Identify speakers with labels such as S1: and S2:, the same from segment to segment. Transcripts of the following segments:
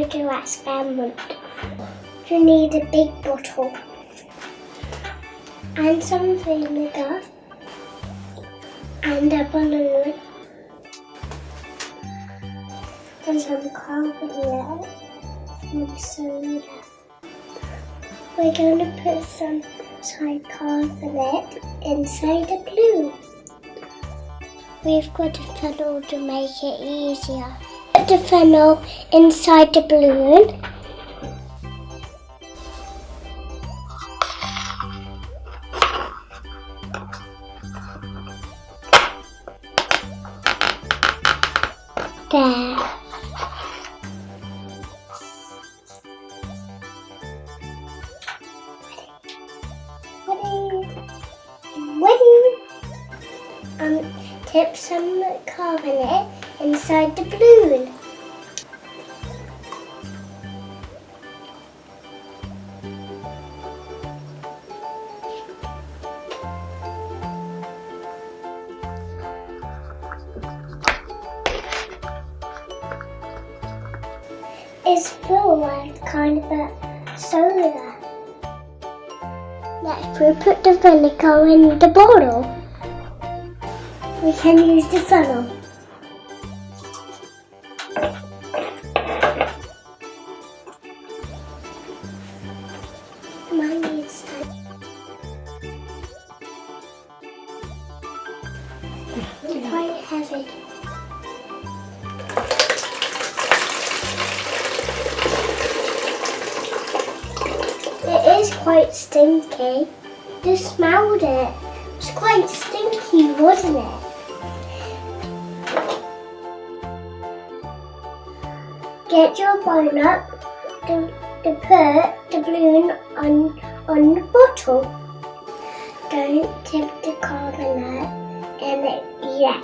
S1: do experiment. You need a big bottle and some vinegar and a balloon and some carbonate and soda. We're going to put some carbonate inside a balloon. We've got a funnel to make it easier. Put the funnel inside the balloon. There. Ready. Tip some carbonate inside the balloon. It's full of kind of a soda. Next we put the vinegar in the bottle. We can use the funnel. Mine needs that. It's quite heavy. It is quite stinky. Just smelled it. It was quite stinky, wasn't it? Get your bowl up to put the balloon on the bottle. Don't tip the carbonate in it yet.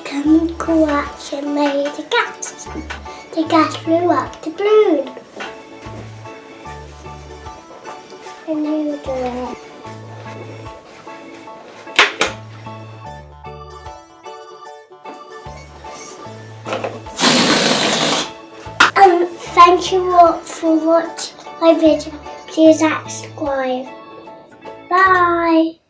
S1: Chemical reaction made the gas. The gas blew up the balloon. And you do it. Thank you all for watching my video. Please subscribe. Bye.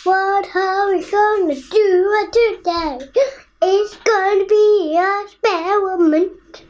S1: What are we gonna do today? It's gonna be a experiment.